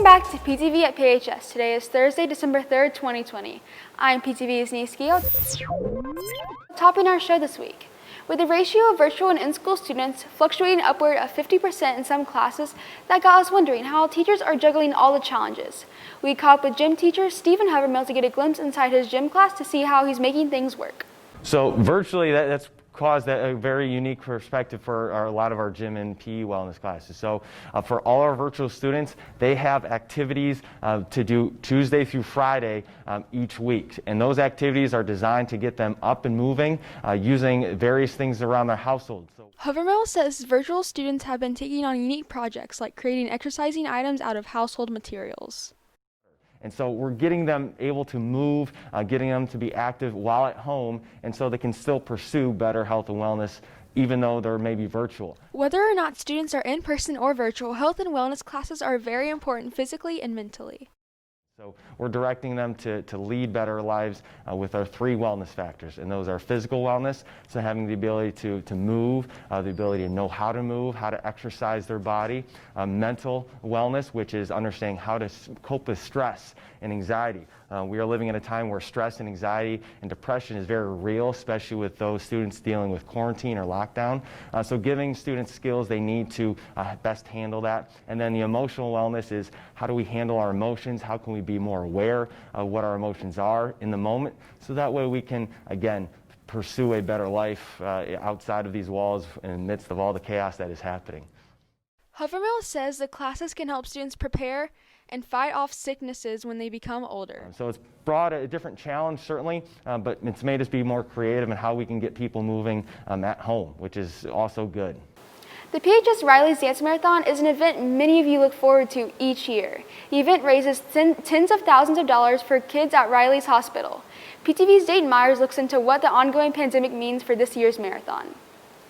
back to PTV at PHS. Today is Thursday, December 3rd, 2020. I'm PTV's Niskio. Topping our show this week. With the ratio of virtual and in-school students fluctuating upward of 50% in some classes, that got us wondering how teachers are juggling all the challenges. We caught up with gym teacher Stephen Havermill to get a glimpse inside his gym class to see how he's making things work. So virtually, that's caused a very unique perspective for a lot of our gym and PE wellness classes. So for all our virtual students, they have activities to do Tuesday through Friday each week. And those activities are designed to get them up and moving using various things around their household. Havermill says virtual students have been taking on unique projects like creating exercising items out of household materials. And so we're getting them able to move, getting them to be active while at home, and so they can still pursue better health and wellness even though they're maybe virtual. Whether or not students are in person or virtual, health and wellness classes are very important physically and mentally. So we're directing them to lead better lives with our 3 wellness factors, and those are physical wellness, so having the ability to move, the ability to know how to move, how to exercise their body, mental wellness, which is understanding how to cope with stress and anxiety. We are living in a time where stress and anxiety and depression is very real, especially with those students dealing with quarantine or lockdown. So giving students skills they need to best handle that. And then the emotional wellness is how do we handle our emotions? How can we be more aware of what our emotions are in the moment? So that way we can, again, pursue a better life outside of these walls in the midst of all the chaos that is happening. Havermill says the classes can help students prepare and fight off sicknesses when they become older. So it's brought a different challenge, certainly, but it's made us be more creative in how we can get people moving at home, which is also good. The PHS Riley's Dance Marathon is an event many of you look forward to each year. The event raises tens of thousands of dollars for kids at Riley's Hospital. PTV's Dayton Myers looks into what the ongoing pandemic means for this year's marathon.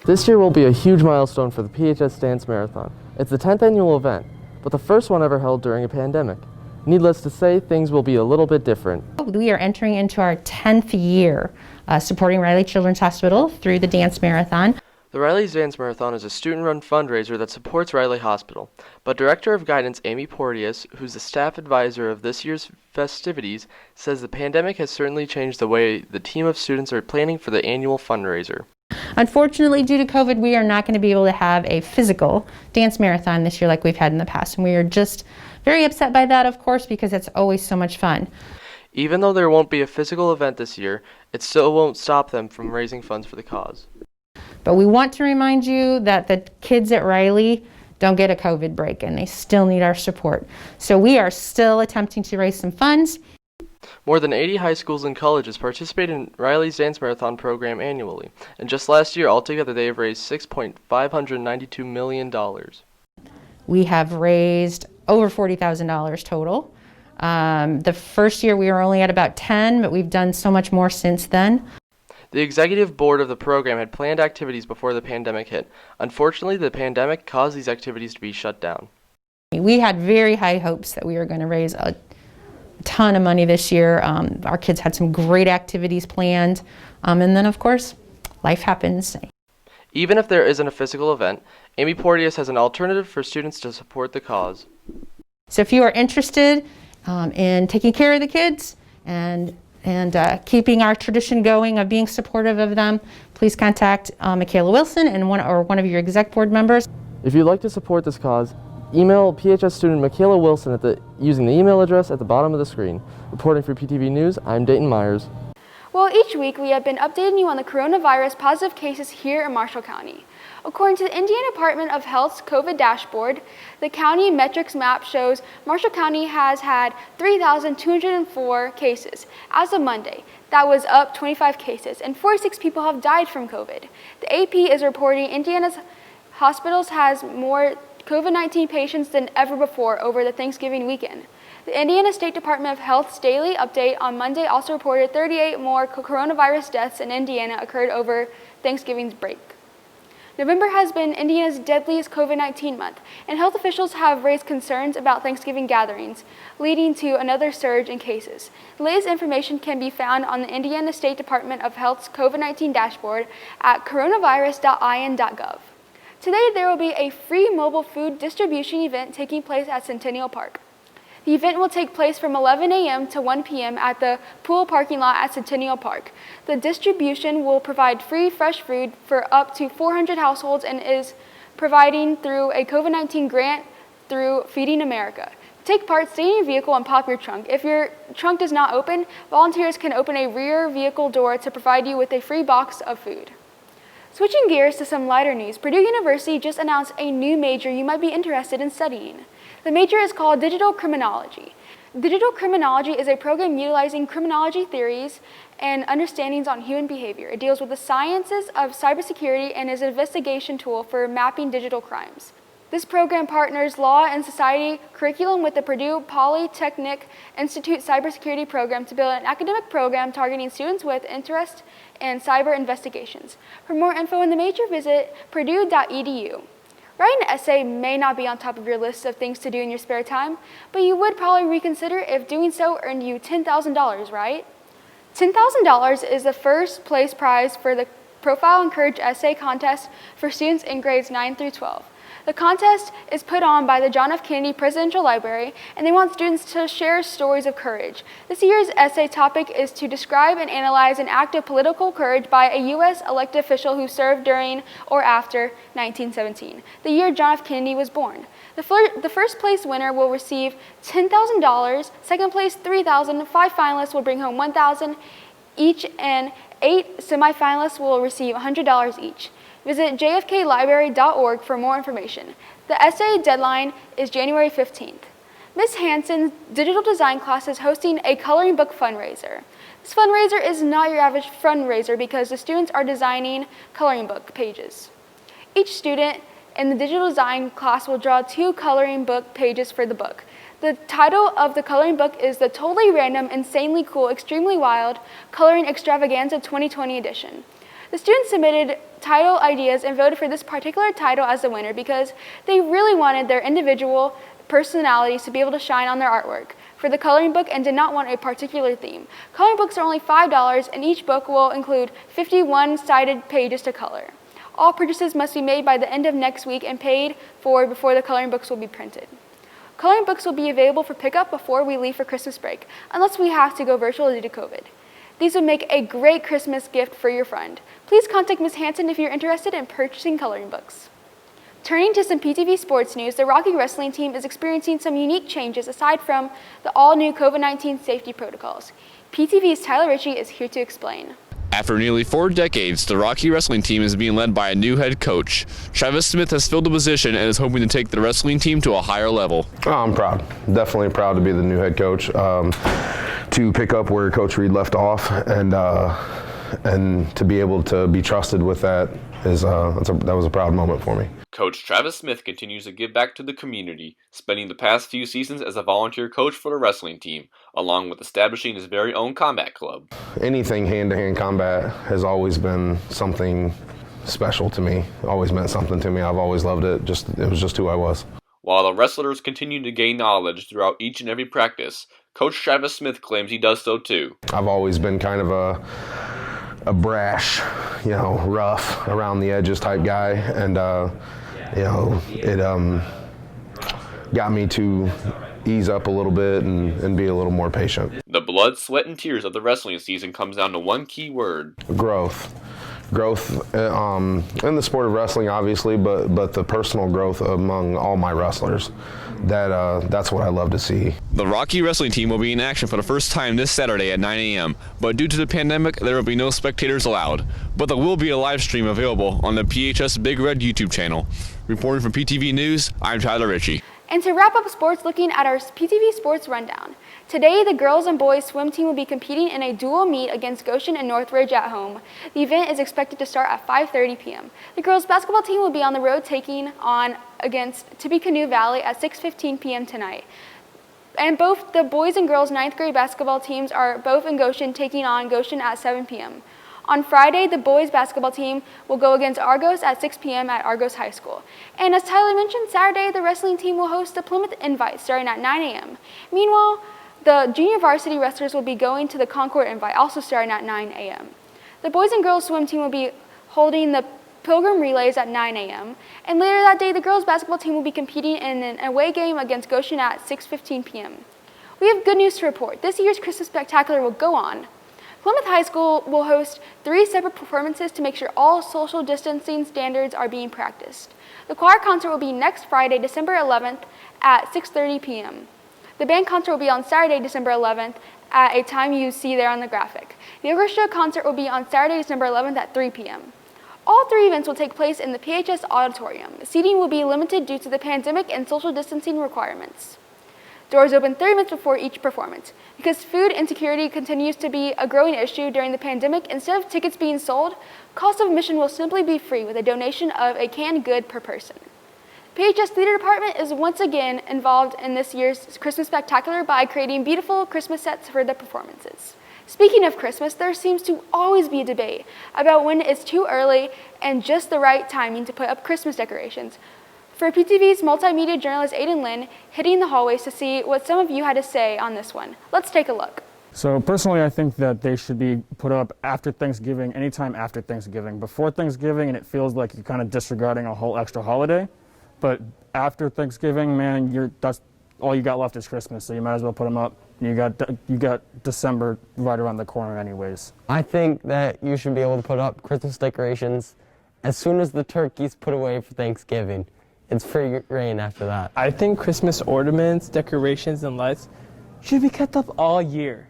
This year will be a huge milestone for the PHS Dance Marathon. It's the 10th annual event, but the first one ever held during a pandemic. Needless to say, things will be a little bit different. We are entering into our 10th year supporting Riley Children's Hospital through the Dance Marathon. The Riley's Dance Marathon is a student-run fundraiser that supports Riley Hospital, but Director of Guidance Amy Porteous, who's the staff advisor of this year's festivities, says the pandemic has certainly changed the way the team of students are planning for the annual fundraiser. Unfortunately, due to COVID, we are not going to be able to have a physical dance marathon this year like we've had in the past, and we are just very upset by that, of course, because it's always so much fun. Even though there won't be a physical event this year, it still won't stop them from raising funds for the cause. But we want to remind you that the kids at Riley don't get a COVID break, and they still need our support. So we are still attempting to raise some funds. More than 80 high schools and colleges participate in Riley's Dance Marathon program annually, and just last year altogether they have raised $6.592 million. We have raised over $40,000 total. The first year we were only at about 10, but we've done so much more since then. The executive board of the program had planned activities before the pandemic hit. Unfortunately, the pandemic caused these activities to be shut down. We had very high hopes that we were going to raise a ton of money this year. Our kids had some great activities planned, and then of course life happens. Even if there isn't a physical event, Amy Porteous has an alternative for students to support the cause. So if you are interested in taking care of the kids and keeping our tradition going of being supportive of them, please contact Michaela Wilson and one of your exec board members. If you'd like to support this cause, email PHS student Michaela Wilson using the email address at the bottom of the screen. Reporting for PTV News, I'm Dayton Myers. Well, each week we have been updating you on the coronavirus positive cases here in Marshall County. According to the Indiana Department of Health's COVID dashboard, the county metrics map shows Marshall County has had 3,204 cases as of Monday. That was up 25 cases, and 46 people have died from COVID. The AP is reporting Indiana's hospitals has more COVID-19 patients than ever before over the Thanksgiving weekend. The Indiana State Department of Health's daily update on Monday also reported 38 more coronavirus deaths in Indiana occurred over Thanksgiving's break. November has been Indiana's deadliest COVID-19 month, and health officials have raised concerns about Thanksgiving gatherings, leading to another surge in cases. The latest information can be found on the Indiana State Department of Health's COVID-19 dashboard at coronavirus.in.gov. Today, there will be a free mobile food distribution event taking place at Centennial Park. The event will take place from 11 a.m. to 1 p.m. at the pool parking lot at Centennial Park. The distribution will provide free fresh food for up to 400 households and is providing through a COVID-19 grant through Feeding America. To take part, stay in your vehicle and pop your trunk. If your trunk does not open, volunteers can open a rear vehicle door to provide you with a free box of food. Switching gears to some lighter news, Purdue University just announced a new major you might be interested in studying. The major is called Digital Criminology. Digital Criminology is a program utilizing criminology theories and understandings on human behavior. It deals with the sciences of cybersecurity and is an investigation tool for mapping digital crimes. This program partners law and society curriculum with the Purdue Polytechnic Institute Cybersecurity Program to build an academic program targeting students with interest in cyber investigations. For more info on the major, visit purdue.edu. Writing an essay may not be on top of your list of things to do in your spare time, but you would probably reconsider if doing so earned you $10,000, right? $10,000 is the first place prize for the Profile and Courage Essay Contest for students in grades 9 through 12. The contest is put on by the John F. Kennedy Presidential Library, and they want students to share stories of courage. This year's essay topic is to describe and analyze an act of political courage by a U.S. elected official who served during or after 1917, the year John F. Kennedy was born. The first place winner will receive $10,000, second place $3,000, 5 finalists will bring home $1,000 each, and 8 semifinalists will receive $100 each. Visit jfklibrary.org for more information. The essay deadline is January 15th. Ms. Hansen's digital design class is hosting a coloring book fundraiser. This fundraiser is not your average fundraiser because the students are designing coloring book pages. Each student in the digital design class will draw 2 coloring book pages for the book. The title of the coloring book is the Totally Random, Insanely Cool, Extremely Wild Coloring Extravaganza 2020 edition. The students submitted title ideas and voted for this particular title as the winner because they really wanted their individual personalities to be able to shine on their artwork for the coloring book and did not want a particular theme. Coloring books are only $5 and each book will include 51-sided pages to color. All purchases must be made by the end of next week and paid for before the coloring books will be printed. Coloring books will be available for pickup before we leave for Christmas break, unless we have to go virtual due to COVID. These would make a great Christmas gift for your friend. Please contact Ms. Hansen if you're interested in purchasing coloring books. Turning to some PTV sports news, the Rockie wrestling team is experiencing some unique changes aside from the all-new COVID-19 safety protocols. PTV's Tyler Richey is here to explain. After nearly 4 decades, the Rockie wrestling team is being led by a new head coach. Travis Smith has filled the position and is hoping to take the wrestling team to a higher level. Oh, I'm proud. Definitely proud to be the new head coach. To pick up where Coach Reed left off and to be able to be trusted with that that was a proud moment for me. Coach Travis Smith continues to give back to the community, spending the past few seasons as a volunteer coach for the wrestling team, along with establishing his very own combat club. Anything hand-to-hand combat has always been something special to me, always meant something to me. I've always loved it. It was just who I was. While the wrestlers continue to gain knowledge throughout each and every practice, Coach Travis Smith claims he does so too. I've always been kind of a brash, rough, around the edges type guy, and it got me to ease up a little bit and be a little more patient. The blood, sweat, and tears of the wrestling season comes down to one key word: growth. Growth in the sport of wrestling, obviously, but the personal growth among all my wrestlers. That's what I love to see. The Rockie wrestling team will be in action for the first time this Saturday at 9 a.m., but due to the pandemic, there will be no spectators allowed. But there will be a live stream available on the PHS Big Red YouTube channel. Reporting from PTV News, I'm Tyler Richey. And to wrap up sports, looking at our PTV Sports Rundown. Today, the girls and boys swim team will be competing in a dual meet against Goshen and Northridge at home. The event is expected to start at 5:30 p.m. The girls basketball team will be on the road taking on against Tippecanoe Valley at 6:15 p.m. tonight. And both the boys and girls 9th grade basketball teams are both in Goshen, taking on Goshen at 7 p.m. On Friday, the boys basketball team will go against Argos at 6 p.m. at Argos High School. And as Tyler mentioned, Saturday, the wrestling team will host the Plymouth Invite starting at 9 a.m. Meanwhile, the junior varsity wrestlers will be going to the Concord Invite, also starting at 9 a.m. The boys and girls swim team will be holding the Pilgrim Relays at 9 a.m. And later that day, the girls basketball team will be competing in an away game against Goshen at 6:15 p.m. We have good news to report. This year's Christmas Spectacular will go on. Plymouth High School will host 3 separate performances to make sure all social distancing standards are being practiced. The choir concert will be next Friday, December 11th at 6:30 p.m. The band concert will be on Saturday, December 11th at a time you see there on the graphic. The orchestra concert will be on Saturday, December 11th at 3 p.m. All 3 events will take place in the PHS auditorium. Seating will be limited due to the pandemic and social distancing requirements. Doors open 30 minutes before each performance. Because food insecurity continues to be a growing issue during the pandemic, instead of tickets being sold, cost of admission will simply be free with a donation of a canned good per person. PHS Theater Department is once again involved in this year's Christmas Spectacular by creating beautiful Christmas sets for the performances. Speaking of Christmas, there seems to always be a debate about when it's too early and just the right timing to put up Christmas decorations. For PTV's multimedia journalist Aiden Lynn, hitting the hallways to see what some of you had to say on this one. Let's take a look. So personally, I think that they should be put up after Thanksgiving, anytime after Thanksgiving. Before Thanksgiving, and it feels like you're kind of disregarding a whole extra holiday. But after Thanksgiving, man, that's all you got left is Christmas, so you might as well put them up. You got December right around the corner anyways. I think that you should be able to put up Christmas decorations as soon as the turkey's put away for Thanksgiving. It's free reign after that. I think Christmas ornaments, decorations, and lights should be kept up all year.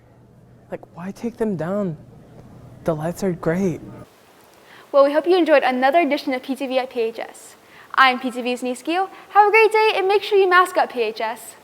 Like, why take them down? The lights are great. Well, we hope you enjoyed another edition of PTV at PHS. I'm PTV's Niskio. Have a great day and make sure you mask up, PHS.